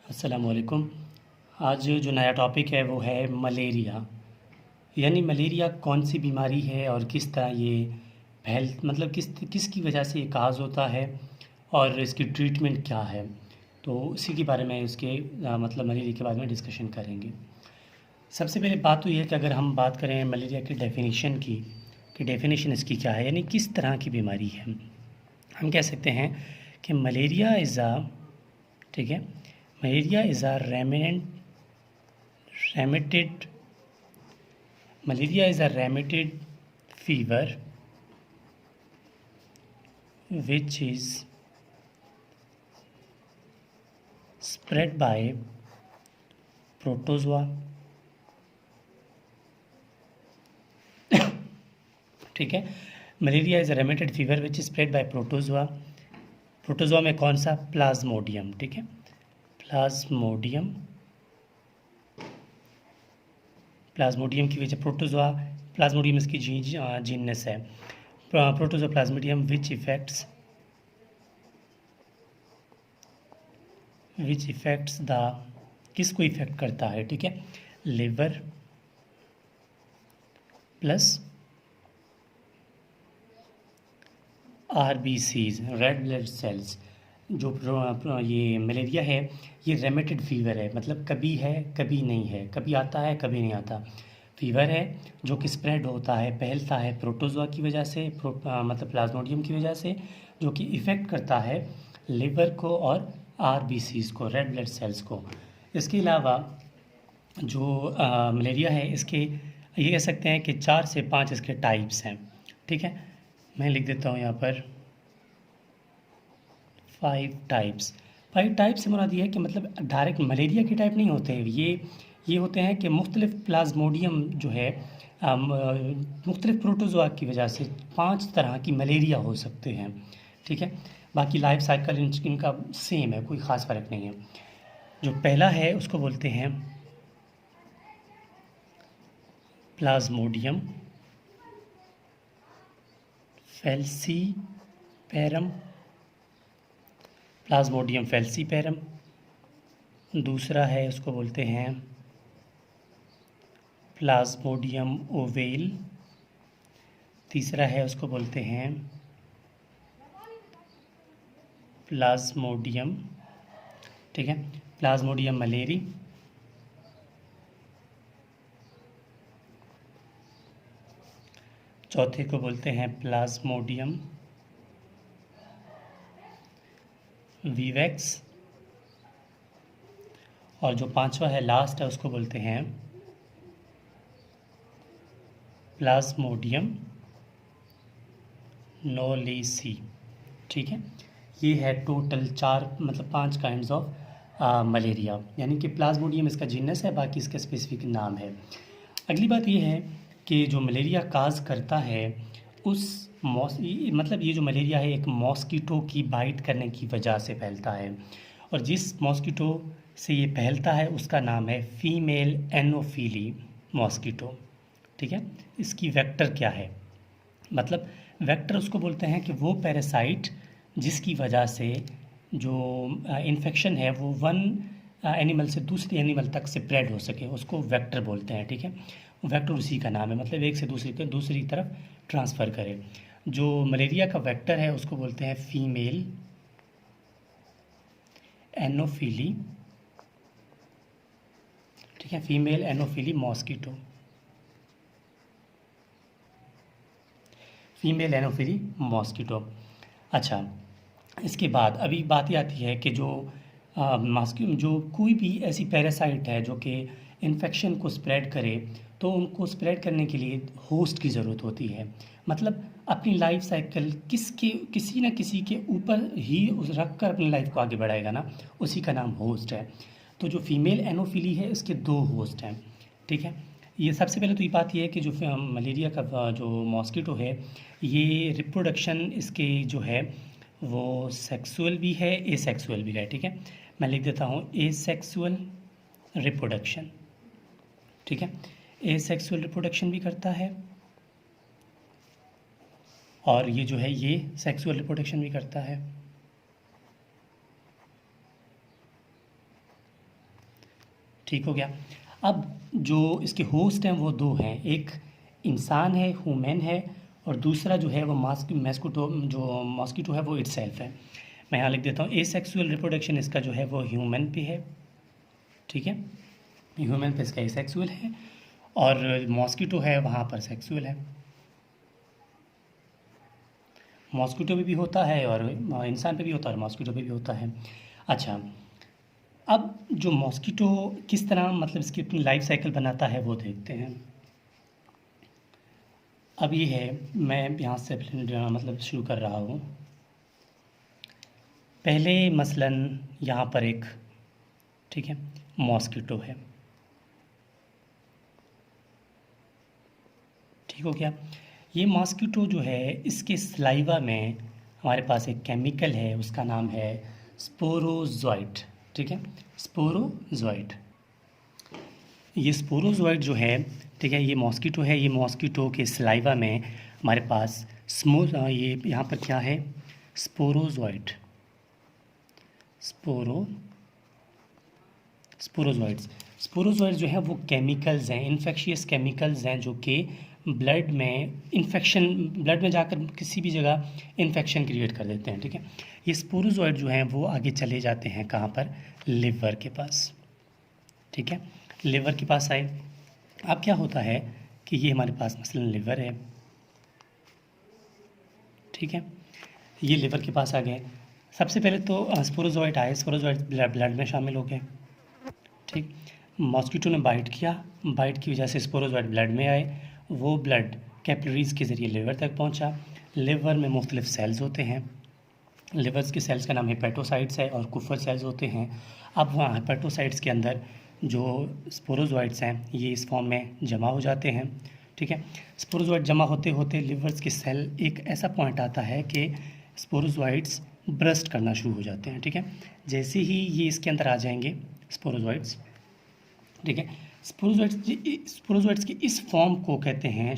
अस्सलामुअलैकुम। आज जो नया टॉपिक है वो है मलेरिया। यानी मलेरिया कौन सी बीमारी है और किस तरह ये फैल मतलब किसकी वजह से ये काज होता है और इसकी ट्रीटमेंट क्या है। तो इसी के बारे में इसके मतलब मलेरिया के बारे में डिस्कशन करेंगे। सबसे पहले बात तो ये है कि अगर हम बात करें मलेरिया की डेफिनेशन की कि डेफिनेशन इसकी क्या है, यानी किस तरह की बीमारी है। हम कह सकते हैं कि मलेरिया इज़ अ ठीक है, malaria is a remitted malaria is a remitted fever which is spread by protozoa। ठीक है, malaria is a remitted fever which is spread by protozoa. Protozoa में कौन सा? प्लाज्मोडियम। ठीक है, प्लाज्मोडियम प्लाज्मोडियम की वजह प्रोटोजोआ, प्लाज्मोडियम इसकी जीनस है। Protozoa Plasmodium which effects the, किसको इफेक्ट करता है? ठीक है, liver plus RBCs, red blood cells. जो ये मलेरिया है ये रेमिटेड फीवर है, मतलब कभी है कभी नहीं है, कभी आता है कभी नहीं आता। फीवर है जो कि स्प्रेड होता है, फैलता है प्रोटोजोआ की वजह से, मतलब प्लाज्मोडियम की वजह से, जो कि इफ़ेक्ट करता है लिवर को और आरबीसीज को, रेड ब्लड सेल्स को। इसके अलावा जो मलेरिया है इसके ये कह सकते हैं कि 4 से 5 इसके टाइप्स हैं। ठीक है, मैं लिख देता हूँ यहाँ पर 5 टाइप्स से मुराद ये है कि मतलब डायरेक्ट मलेरिया के टाइप नहीं होते, ये होते हैं कि मुख्तलिफ प्लाज्मोडियम जो है मुख्तलिफ प्रोटोजोआ की वजह से 5 तरह की मलेरिया हो सकते हैं। ठीक है, बाकी लाइफ साइकिल इनका सेम है, कोई ख़ास फ़र्क नहीं है। जो पहला है उसको बोलते हैं प्लाज्मोडियम फैल्सीपेरम, प्लाज्मोडियम फैल्सीपेरम। दूसरा है उसको बोलते हैं प्लाज्मोडियम ओवेल। तीसरा है उसको बोलते हैं प्लाज्मोडियम, ठीक है, प्लाज्मोडियम मलेरी। चौथे को बोलते हैं प्लाज्मोडियम वीवेक्स। और जो पांचवा है लास्ट है उसको बोलते हैं प्लाज्मोडियम नोलिसी। ठीक है, ये है टोटल 4 मतलब 5 काइंड्स ऑफ मलेरिया, यानी कि प्लाज्मोडियम इसका जीनस है, बाकी इसका स्पेसिफिक नाम है। अगली बात ये है कि जो मलेरिया काज करता है उस मतलब ये जो मलेरिया है एक मॉस्किटो की बाइट करने की वजह से फैलता है, और जिस मॉस्किटो से ये फैलता है उसका नाम है फीमेल एनोफिली मॉस्किटो। ठीक है, इसकी वेक्टर क्या है? मतलब वेक्टर उसको बोलते हैं कि वो पैरासाइट जिसकी वजह से जो इन्फेक्शन है वो वन एनिमल से दूसरे एनिमल तक स्प्रेड हो सके, उसको वेक्टर बोलते हैं। ठीक है, वेक्टर उसी का नाम है, मतलब एक से दूसरी तरफ ट्रांसफ़र करे। जो मलेरिया का वेक्टर है उसको बोलते हैं फीमेल एनोफिली। ठीक है, फीमेल एनोफिली मॉस्किटो, फीमेल एनोफिली मॉस्किटो। अच्छा, इसके बाद अभी बात ये आती है कि जो कोई भी ऐसी पैरासाइट है जो कि इन्फेक्शन को स्प्रेड करे, तो उनको स्प्रेड करने के लिए होस्ट की ज़रूरत होती है। मतलब अपनी लाइफ साइकिल किसी न किसी के ऊपर ही उस रख कर अपनी लाइफ को आगे बढ़ाएगा ना, उसी का नाम होस्ट है। तो जो फीमेल एनोफिली है इसके 2 होस्ट हैं। ठीक है, ये सबसे पहले तो ये बात ये है कि जो मलेरिया का जो मॉस्किटो है ये रिप्रोडक्शन इसके जो है वो सेक्सुअल भी है, एसेक्सुअल भी है। ठीक है, मैं लिख देता हूँ एसेक्सुअल रिप्रोडक्शन। ठीक है, एसेक्सुअल रिप्रोडक्शन भी करता है और ये जो है ये सेक्सुअल रिप्रोडक्शन भी करता है। ठीक हो गया। अब जो इसके होस्ट हैं वो दो हैं, एक इंसान है, ह्यूमन है, और दूसरा जो है वो मॉस्किटो है वो इटसेल्फ है। मैं यहाँ लिख देता हूँ एसेक्सुअल रिप्रोडक्शन इसका जो है वो ह्यूमन पे है, ठीक है, ह्यूमन पे इसका एसेक्सुअल है, और मॉस्किटो है वहाँ पर सेक्सुअल है। मॉस्किटो पे भी होता है और इंसान पे भी होता है और मॉस्किटो पे भी होता है। अच्छा, अब जो मॉस्किटो किस तरह मतलब इसकी अपनी लाइफ साइकिल बनाता है वो देखते हैं। अब ये है, मैं यहाँ से मतलब शुरू कर रहा हूँ। पहले मसलन यहाँ पर एक, ठीक है, मॉस्किटो है, ठीक हो गया। ये मॉस्किटो जो है इसके सलाइवा में हमारे पास एक केमिकल है, उसका नाम है स्पोरोजोइट, ठीक है, स्पोरोजोइट। ये स्पोरोजोइट जो है, ठीक है, ये मॉस्किटो है, ये मॉस्किटो के सलाइवा में हमारे पास ये यहाँ पर क्या है, स्पोरोजोइट, स्पोरोजोइट्स जो है वो केमिकल्स हैं, इन्फेक्शियस केमिकल्स हैं, जो कि ब्लड में जाकर किसी भी जगह इन्फेक्शन क्रिएट कर देते हैं, ठीक है। ये स्पोरोजोइट जो हैं वो आगे चले जाते हैं कहाँ पर, लिवर के पास, ठीक है, लिवर के पास आए। अब क्या होता है कि ये हमारे पास मसलन लिवर है, ठीक है, ये लिवर के पास आ गए। सबसे पहले तो स्पोरोजोइट आए, स्पोरोजोइट ब्लड में शामिल हो गए, ठीक। मॉस्किटो ने बाइट किया, बाइट की वजह से स्पोरोजोइट ब्लड में आए, वो ब्लड कैपिलरीज के ज़रिए लिवर तक पहुंचा। लिवर में मुख्तलिफ सेल्स होते हैं, लिवर्स के सेल्स का नाम हेपेटोसाइट्स है, और कुफर सेल्स होते हैं। अब वहाँ हेपेटोसाइट्स के अंदर जो स्पोरोजोइट्स हैं ये इस फॉर्म में जमा हो जाते हैं, ठीक है। स्पोरोजोइट जमा होते होते लिवर्स के सेल, एक ऐसा पॉइंट आता है कि स्पोरोजोइट्स ब्रस्ट करना शुरू हो जाते हैं, ठीक है। जैसे ही ये इसके अंदर आ जाएंगे स्पोरोजोइट्स, ठीक है, स्पोरोजोइट्स की इस फॉर्म को कहते हैं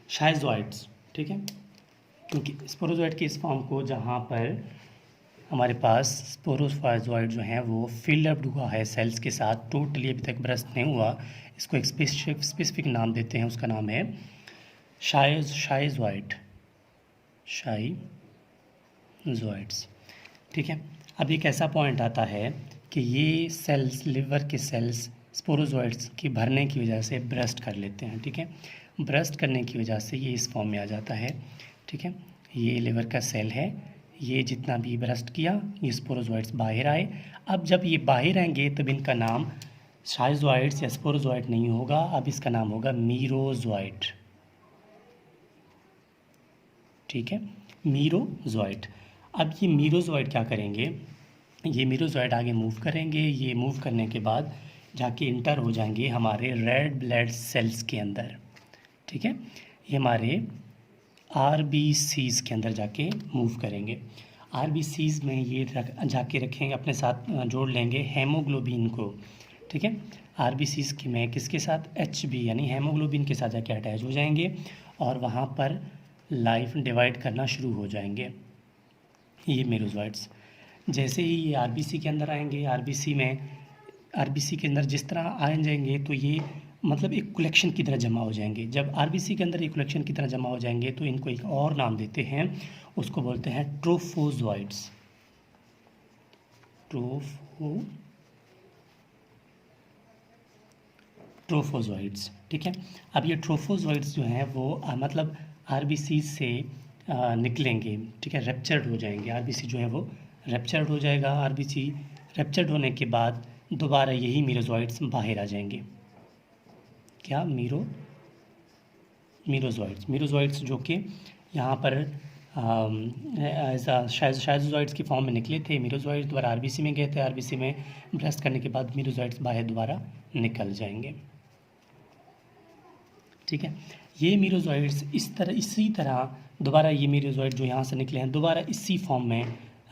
शाइजोइट्स, ठीक है, क्योंकि स्पोरोजोइट की इस फॉर्म को, जहाँ पर हमारे पास स्पोरोफाइजोइड जो हैं वो फिल्ड हुआ है सेल्स के साथ, टोटली अभी तक ब्रस्ट नहीं हुआ, इसको एक स्पेसिफिक नाम देते हैं, उसका नाम है शाइजोइड्स, ठीक है। अब एक ऐसा पॉइंट आता है कि ये सेल्स, लिवर के सेल्स स्पोरोजोइड्स की भरने की वजह से ब्रस्ट कर लेते हैं, ठीक है, ब्रस्ट करने की वजह से ये इस फॉर्म में आ जाता है, ठीक है। ये लिवर का सेल है, ये जितना भी ब्रस्ट किया ये स्पोरोजोइड्स बाहर आए। अब जब ये बाहर आएंगे तब इनका नाम शाइजोइड्स या स्पोरोजोइड नहीं होगा, अब इसका नाम होगा मीरोजोइड, ठीक है, मीरोजोइड। अब ये मीरोजोइड क्या करेंगे, ये मीरोजोइड आगे मूव करेंगे, ये मूव करने के बाद जाके इंटर हो जाएंगे हमारे रेड ब्लड सेल्स के अंदर, ठीक है, ये हमारे RBCs के अंदर जाके मूव करेंगे। RBCs में ये जाके रखेंगे, अपने साथ जोड़ लेंगे हेमोग्लोबिन को, ठीक है। RBCs की में किसके साथ, HB यानी हेमोग्लोबिन के साथ जाके अटैच हो जाएंगे और वहाँ पर लाइफ डिवाइड करना शुरू हो जाएंगे ये मीरोजोइड्स। जैसे ही ये RBC के अंदर आएंगे, RBC के अंदर जिस तरह आ जाएंगे तो ये मतलब एक कलेक्शन की तरह जमा हो जाएंगे। जब RBC के अंदर एक कलेक्शन की तरह जमा हो जाएंगे तो इनको एक और नाम देते हैं, उसको बोलते हैं ट्रोफोजोइड्स, ट्रोफोजोइड्स, ठीक है। अब ये ट्रोफोजोइड्स जो हैं वो मतलब RBC से निकलेंगे, ठीक है, रेप्चर्ड हो जाएंगे, RBC जो है वो रेप्चर्ड हो जाएगा। RBC रेप्चर्ड होने के बाद दोबारा यही मीरोजोइड्स बाहर आ जाएंगे, क्या, मीरोजोइड्स जो कि यहाँ पर शाइजोइड्स की फॉर्म में निकले थे, मीरोजोइड्स दोबारा RBC में गए थे, RBC में ब्रस्ट करने के बाद मीरोजोइड्स बाहर दोबारा निकल जाएंगे, ठीक है। ये मीरोजोइड्स इसी तरह दोबारा ये मीरोजोइड जो यहाँ से निकले हैं दोबारा इसी फॉर्म में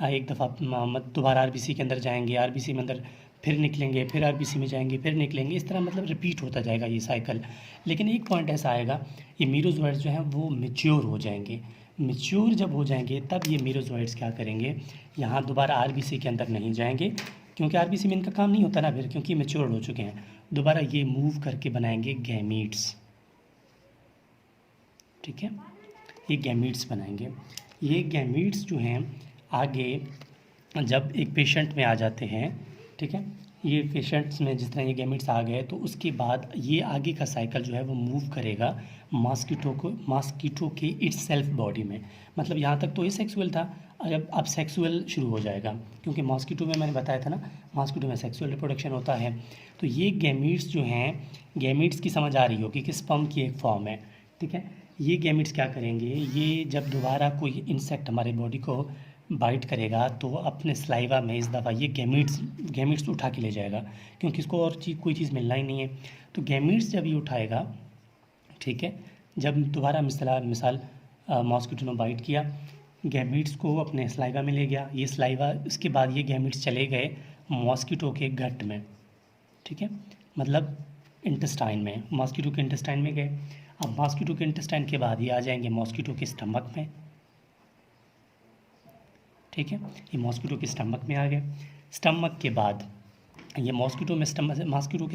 एक दफ़ा दोबारा RBC के अंदर जाएंगे, RBC में अंदर फिर निकलेंगे, फिर RBC में जाएंगे, फिर निकलेंगे, इस तरह मतलब रिपीट होता जाएगा ये साइकिल। लेकिन एक पॉइंट ऐसा आएगा, ये मीरोजोइड्स जो हैं वो मैच्योर हो जाएंगे। मैच्योर जब हो जाएंगे तब ये मीरोजोइड्स क्या करेंगे, यहाँ दोबारा RBC के अंदर नहीं जाएंगे, क्योंकि आरबीसी में इनका काम नहीं होता ना फिर, क्योंकि मैच्योर हो चुके हैं। दोबारा ये मूव करके बनाएंगे गैमीट्स, ठीक है, ये गैमीट्स बनाएंगे। ये गैमीट्स जो हैं आगे जब एक पेशेंट में आ जाते हैं, ठीक है, ये पेशेंट्स में जिस तरह ये गैमीट्स आ गए तो उसके बाद ये आगे का साइकिल जो है वो मूव करेगा मॉस्किटो के इट्स सेल्फ बॉडी में। मतलब यहाँ तक तो ये सेक्सुअल था, अब सेक्सुअल शुरू हो जाएगा, क्योंकि मॉस्किटो में मैंने बताया था ना, मॉस्किटो में सेक्सुअल रिप्रोडक्शन होता है। तो ये गैमीट्स जो हैं, गैमीट्स की समझ आ रही होगी कि स्पर्म की एक फॉर्म है, ठीक है। ये गैमीट्स क्या करेंगे, ये जब दोबारा कोई इंसेक्ट हमारे बॉडी को बाइट करेगा तो अपने स्लाइवा में इस दफ़ा ये गैमीट्स उठा के ले जाएगा, क्योंकि इसको और कोई चीज़ मिलना ही नहीं है। तो गैमीट्स जब ये उठाएगा, ठीक है, जब दोबारा मिसाल मॉस्किटो ने बाइट किया, गैमीट्स को अपने स्लाइवा में ले गया, ये स्लाइवा, इसके बाद ये गैमीट्स चले गए मॉस्किटो के गट में, ठीक है, मतलब इंटेस्टाइन में, मॉस्किटो के इंटेस्टाइन में गए। अब मॉस्किटो के इंटेस्टाइन के बाद ये आ जाएंगे मॉस्किटो के स्टमक में, ठीक है, ये मॉस्किटो के स्टमक में आ गए। स्टमक के बाद ये मॉस्किटो के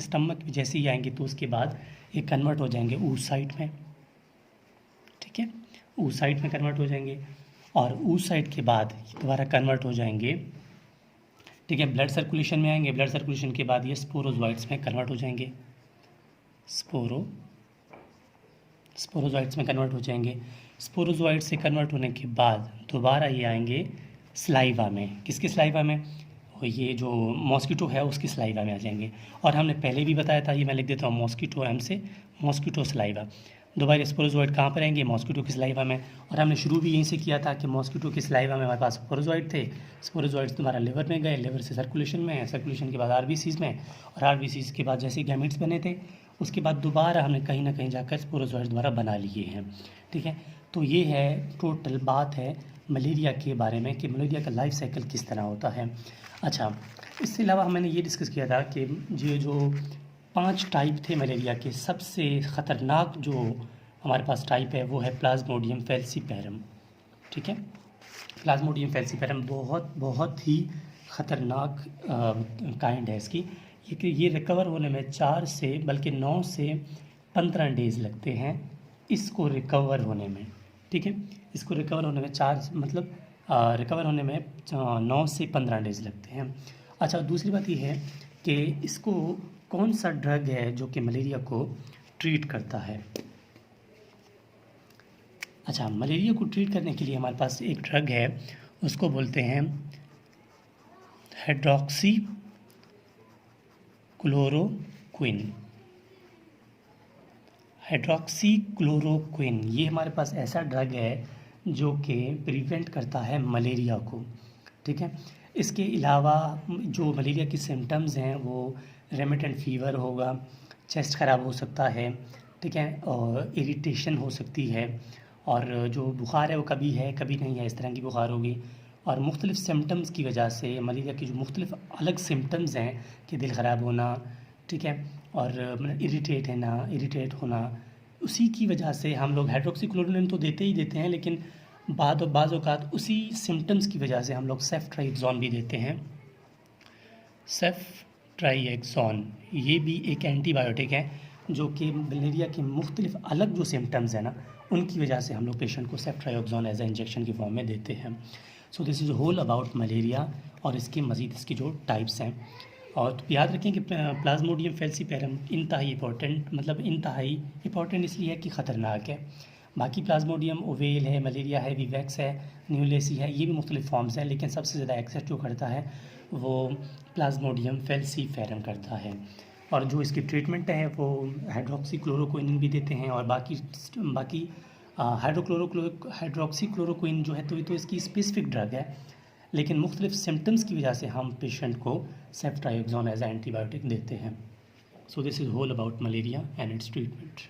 स्टमक में जैसे ही आएंगे तो उसके बाद ये कन्वर्ट हो जाएंगे oocyte में, ठीक है, oocyte में कन्वर्ट हो जाएंगे, और oocyte के बाद दोबारा कन्वर्ट हो जाएंगे, ठीक है, ब्लड सर्कुलेशन में आएंगे। ब्लड सर्कुलेशन के बाद ये स्पोरोजोइट्स में कन्वर्ट हो जाएंगे, स्पोरोजोइट्स में कन्वर्ट हो जाएंगे। स्पोरोजोइट से कन्वर्ट होने के बाद दोबारा ये आएंगे स्लाइवा में। किसके स्लाइवा में? ये जो मॉस्किटो है उसकी स्लाइवा में आ जाएंगे। और हमने पहले भी बताया था, ये मैं लिख देता हूँ, मॉस्किटो एम से मॉस्किटो स्लाइवा। दोबारा स्पोरोजोइट कहाँ पर आएंगे? मॉस्किटो की स्लाइवा में। और हमने शुरू भी यहीं से किया था कि मॉस्किटो की स्लाइवा में हमारे पास स्पोरोजोइट थे, स्पोरोजोइट्स तुम्हारा लिवर में गए, लिवर से सर्कुलेशन में, सर्कुलेशन के बाद आरबीसीज में, और आरबीसीज के बाद जैसे गैमेट्स बने थे उसके बाद दोबारा हमने कहीं ना कहीं जाकर स्पोरोजोइट्स द्वारा बना लिए हैं, ठीक है। तो ये है टोटल बात है मलेरिया के बारे में कि मलेरिया का लाइफ साइकिल किस तरह होता है। अच्छा, इसके अलावा मैंने ये डिस्कस किया था कि ये जो 5 टाइप थे मलेरिया के, सबसे ख़तरनाक जो हमारे पास टाइप है वो है प्लाज्मोडियम फैल्सीपैरम, ठीक है। प्लाज्मोडियम फैल्सीपैरम बहुत ही ख़तरनाक काइंड है इसकी। ये रिकवर होने में 4 से बल्कि 9 से 15 डेज़ लगते हैं इसको रिकवर होने में, ठीक है। इसको रिकवर होने में रिकवर होने में 9 से 15 डेज़ लगते हैं। अच्छा, दूसरी बात ये है कि इसको कौन सा ड्रग है जो कि मलेरिया को ट्रीट करता है। अच्छा, मलेरिया को ट्रीट करने के लिए हमारे पास एक ड्रग है, उसको बोलते हैं हाइड्रोक्सी क्लोरोक्विन। ये हमारे पास ऐसा ड्रग है जो कि प्रिवेंट करता है मलेरिया को, ठीक है। इसके अलावा जो मलेरिया की सिम्टम्स हैं वो रेमिटेंट फीवर होगा, चेस्ट ख़राब हो सकता है, ठीक है, और इरिटेशन हो सकती है, और जो बुखार है वो कभी है कभी नहीं है, इस तरह की बुखार होगी। और मुख्तलिफ़ सिम्टम्स की वजह से मलेरिया की जो मुख्तलिफ़ अलग सिम्टम्स हैं कि दिल ख़राब होना, ठीक है, और इरिटेट होना, उसी की वजह से हम लोग हाइड्रोक्सीक्लोरोक्विन तो देते ही देते हैं, लेकिन बाज़ औक़ात उसी सिम्टम्स की वजह से हम लोग सेफ्ट्राइक्सोन भी देते हैं। सेफ्ट्राइक्सोन ये भी एक एंटीबायोटिक है जो कि मलेरिया के मुख्तलिफ़ अलग जो सिम्टम्स हैं ना, उनकी वजह से हम लोग पेशेंट को सेफ्ट्राइक्सोन एज ए इंजेक्शन की फॉर्म में देते हैं। So this is whole about malaria और इसके मज़ीद इसकी जो टाइप्स हैं। और तो याद रखें कि प्लाज्मोडियम फैल्सीपैरम इंतहाई इंपॉर्टेंट इसलिए है कि ख़तरनाक है। बाकी प्लाज्मोडियम ओवेल है, मलेरिया है, विवैक्स है, न्यूलेसी है, ये भी मुख्तलिफ़ फॉर्म्स हैं, लेकिन सबसे ज़्यादा एक्सेस जो करता है वो प्लाज्मोडियम फैल्सीपैरम करता है। और जो इसकी ट्रीटमेंट है वो हाइड्रोक्सीक्लोरोक्विन भी देते हैं, और बाकी हाइड्रोक्सीक्लोरोक्विन जो है तो इसकी स्पेसिफिक ड्रग है, लेकिन मुख्तलिफ़ सिम्टम्स की वजह से हम पेशेंट को सेफ्ट्राइक्सोन एज एंटीबायोटिक देते हैं। So this is whole about malaria and its treatment.